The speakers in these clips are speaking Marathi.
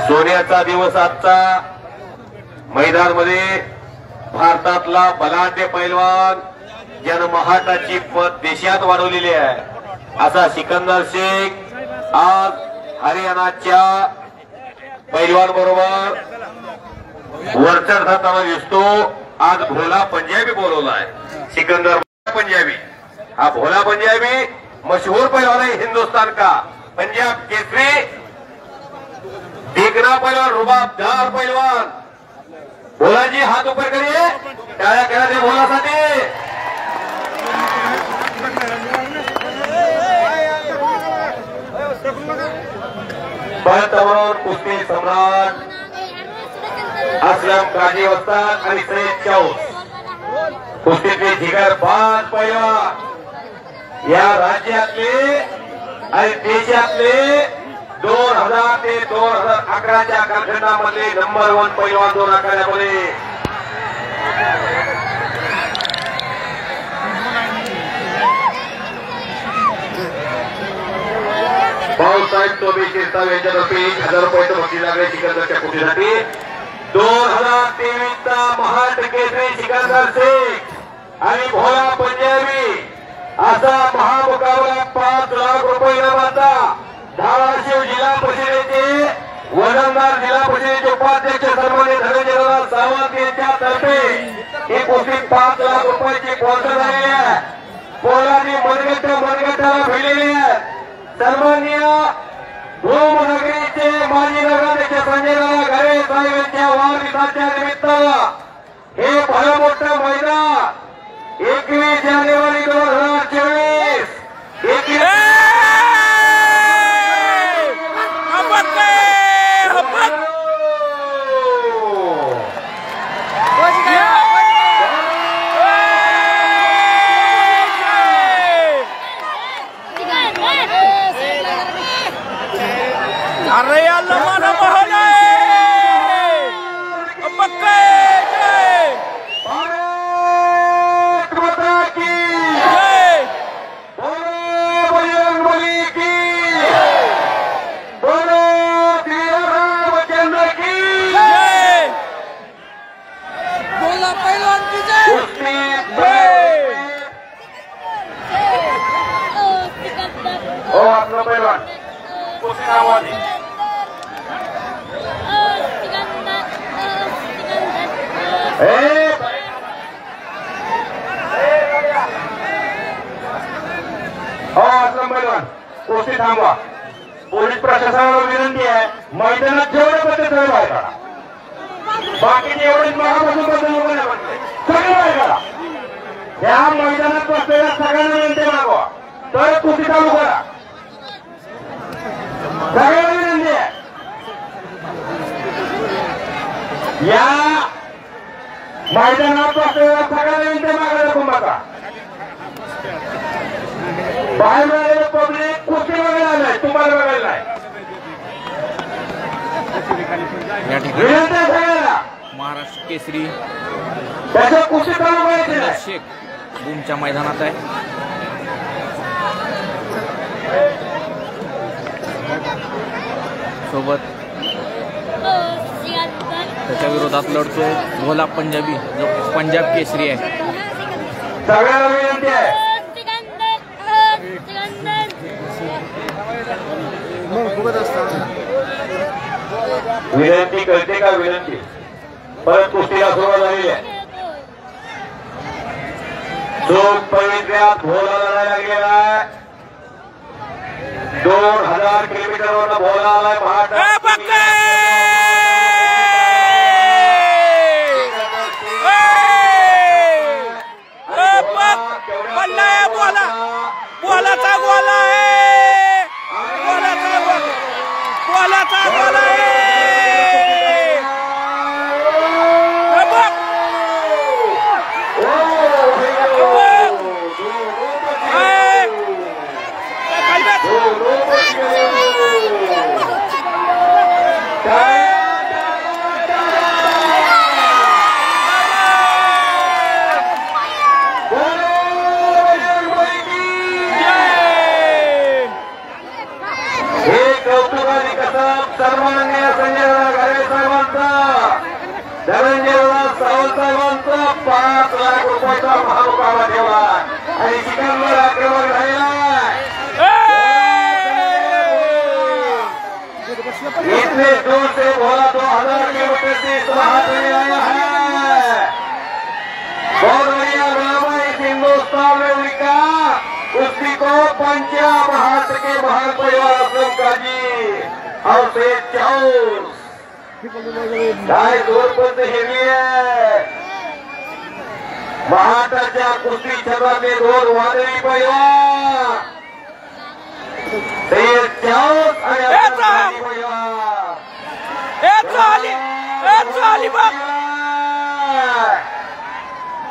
सोन्याचा दिवस आजचा मैदान मध्ये भारतातला बलाढ्य पैलवान ज्यानं महाटाची पद देशात वाढवलेली आहे असा सिकंदर शेख आज हरियाणाच्या पैलवान बरोबर वरचढ धरताना दिसतो। आज भोला पंजाबी बोलवलाय सिकंदर पंजाबी। हा भोला पंजाबी मशहूर पैलवान है हिंदुस्तान का, पंजाब केसरी देखना पैलवान, रुबाबदार पैलवान। भोला जी हाथ ऊपर करिए, टाळ्या करा दे भोलासाठी। बळतवरून कुस्ती सम्राट असलम काजी वस्ताद आणि सैयद चौस कुस्तीतले जिगरबाज पैलवान या राज्यातले आणि देशातले 2000 ते 2011च्या कालखंडामधले नंबर 1 पैलवान 2 आखाड्यामध्ये। भाऊसाहेब तोबे शिरसाव यांच्यातर्फे 1000 रुपये बक्षीस लागले सिकंदरच्या कुस्तीसाठी। 2023चा महाट केसरी सिकंदर शेख आणि भोला पंजाबी असा महामुकाबला 5 लाख रुपये इनामाचा धाराशिव जिल्हा परिषदेचे वजनदार जिल्हा परिषदेचे उपाध्यक्ष सन्माननीय धनंजयराव सावंत यांच्यातर्फे ही कुस्ती 5 लाख रुपयाची स्पॉन्सर झालेली आहे। पोलादी मनगटाला भिडलेली आहे। सन्माननीय भूमनगरीचे माजी नगराध्यक्ष संजय घरे साहेब यांच्या वाढदिवसाच्या निमित्तानं हे भलं मोठं मैदान 21 जानेवारी 2024 कुस्ती थांबवा। पोलीस प्रशासनाला विनंती आहे मैदानात जेवढे पद्धत बाहेर काढा, बाकीचे एवढेच महापासून सगळे बाहेर काढा। या मैदानात बसलेल्या सगळ्यांना विनंती मागवा तर कुस्ती चालू करा। सगळ्यांना विनंती आहे या मैदानात बसलेल्या सगळ्यांना विनंती मागायला कुंभाचा बाहेर मिळालेलं पब्लिक कुस्ती बघायला आलंय, तुम्हाला बघायला नाही। महाराष्ट्र केसरी त्याच्या कुस्ती चालू करायची शेख बूमच्या मैदानात आहे। सोबत त्याच्या विरोधात लढतोय भोला पंजाबी जो पंजाब केसरी आहे। सगळ्यांना विनंती आहे विनंती कळते का विनंती परत कुस्तीला सुरुवात झालेली आहे। जो पवित्र्यात भोला लढायला गेलेला आहे 2000 किलोमीटरवर भोला आलाय महाट बोलाचा गोला आहे, बोलाचा गोला आहे। सन्माननीय इतने दूर से भोला 2000 किलोमीटर से इस महाट में आया है। बहुत बढ़िया नाम है इस हिंदुस्तान में उनका। कुश्ती को पंचा महाट के महान परिवार असलम काजी और से चौस काय जोरपर्यंत हेवी आहे। महाटाच्या कुस्ती क्षेत्रातले दोन वादळी पैलवान ते चौस आणि असलम काजी परिवार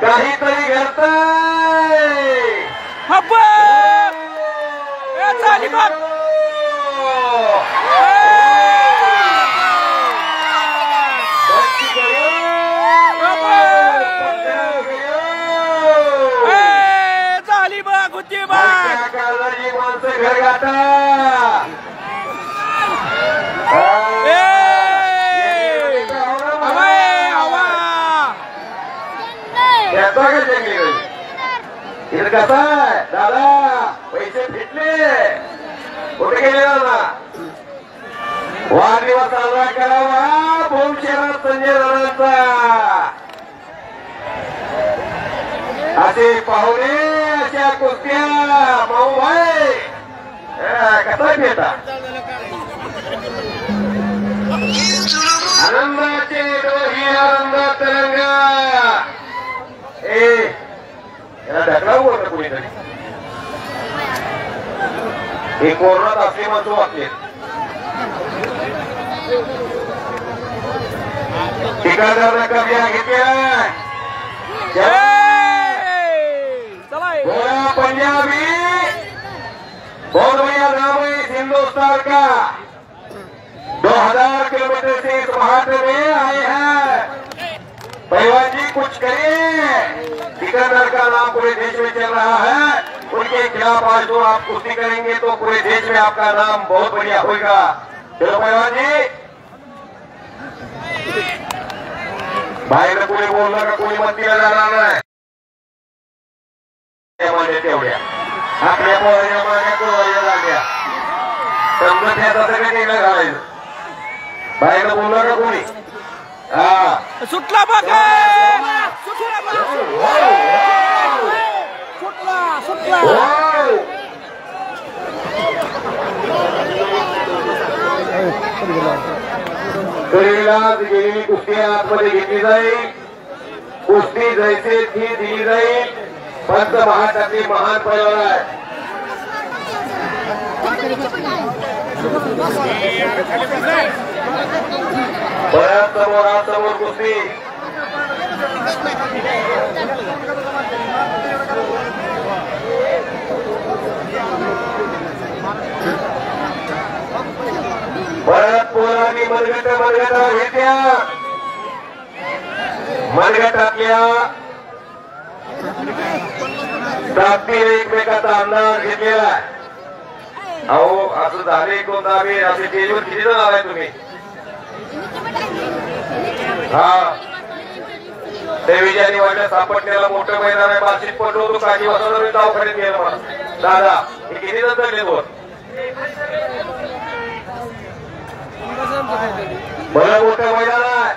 काहीतरी घडतंय। काळजी माणसं घर गाठा येतो का जंगली इथं कसा आहे दादा पैसे फिटले कुठे गेले दादा वाढदिवस साजरा करावा भूम शहरात संजय दादांचा असे पाहुणे अशा कुस्त्या भाऊ भाई कसा घेता आनंदाचे डोही आनंदात तरंगा याला ढकलावं होतं कुणीतरी हे कोरोनात असले म्हणतो वाक्य ठिकाणदार कब्जा घेतल्या पंजाबी बहुत बढ़िया नाम है इस हिंदुस्तान का। 2000 किलोमीटर से इस महाट में आए हैं। पहलवान जी कुछ करिए। ठिकानदार का नाम पूरे देश में चल रहा है। उनके खिलाफ आज जो आप कुश्ती करेंगे तो पूरे देश में आपका नाम बहुत बढ़िया होगा। चलो पहलवान जी भाई ने कोणी बोललं का कोणी मस्तीला जाणार नाही तेवढ्या आपल्या पोराच्या मागे पोराच्या लागल्या समजत याचा सगळं नेलं घालायचं बाहेर बोललं का कोणी हा सुटला बघ गेलेली कुस्ती आतमध्ये घेतली जाईल। कुस्ती जैसे थी दिली जाईल। पंच महाटातले महान पैलवान आहे। बऱ्याच समोर कुस्ती बऱ्याच पोरांनी मनगटा घेतल्या। मनगटातल्या ताकदीने एकमेकाचा अंदाज घेतलेला आहे। अहो असं झाले कोणता आम्ही असे टेलीवर किती जण आलाय तुम्ही हा देवीच्या वाट्या सापडलेला मोठं मैदान आहे। बार्शीत पडलो होतो काही वाजता दवाखान्यात गेलं मला दादा हे किती जण चढले बोल बरं मोठं मैदान आहे।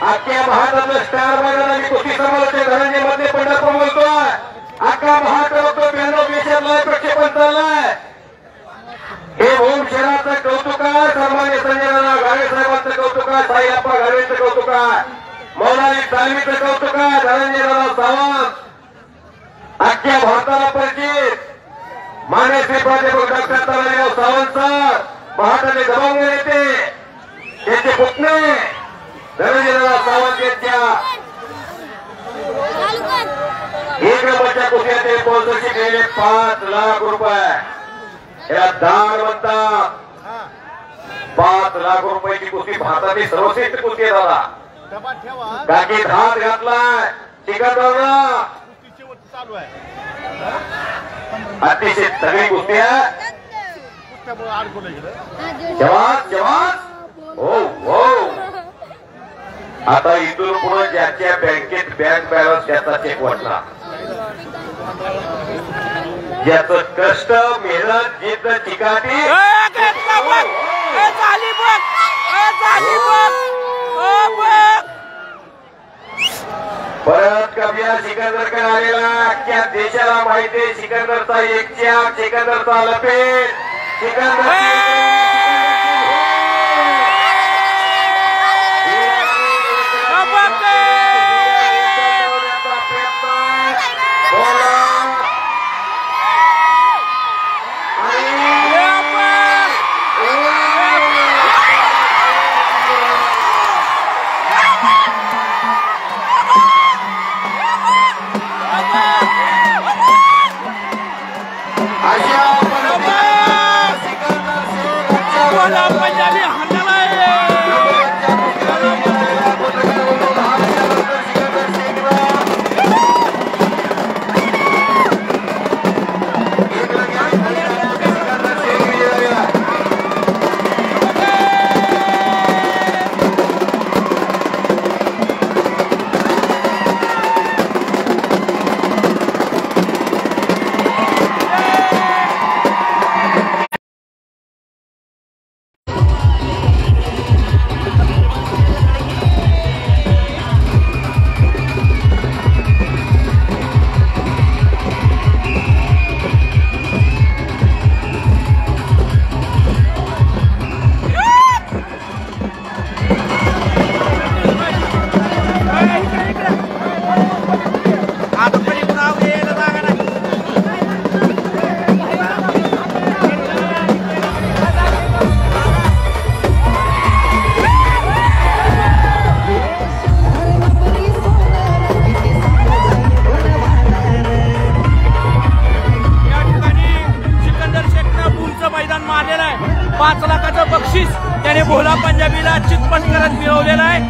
अख्ख्या महाराष्ट्रातलं स्टार मैदान आहे। कुस्ती समालोचक धनंजय मध्ये पंढरपूर बोलतोय। अख्खा महाराष्ट्र 92 देशातला प्रक्षेपण चाललाय। हे भूम शहराचं कौतुक आहे। सन्मान्य संजय दादा घाडगे साहेबांचं कौतुक आहे। साईप्पा घाडवेचं कौतुक आहे। मौलानी तालमीचं कौतुक आहे। धनंजय दादा सावंत अख्ख्या भारताला परिचित मान्य श्री प्राध्यापक डॉक्टर तानाजीराव सावंत सर महाराष्ट्राचे दबंग नेते त्यांचे पुतणे धनंजय दादा सावंत यांच्या एक नंबरच्या कुस्त्याचे स्पॉन्सरशिप गेले 5 लाख रुपये या दान म्हणतात। 5 लाख रुपयाची कुस्ती भारतातील सर्वश्रेष्ठ कुस्ती आहे दादा। काकीत हात घातलाय ठिकाणदारांना अतिशय सगळी कुस्ती आहे। जवान जवान हो हो आता इथून पुढे ज्याच्या बँकेत बँक बॅलन्स त्याचा चेक वाटला ज्याचं कष्ट मेहनत जिद्द चिकाटी झाली बघ परत कबिया सिकंदरकडे आलेला अख्ख्या देशाला माहिती आहे सिकंदरचा एक चाक सिकंदरचा लपेट मारलेला आहे 5 लाखाचं बक्षीस त्याने भोला पंजाबीला चितपट करत मिळवलेलं आहे।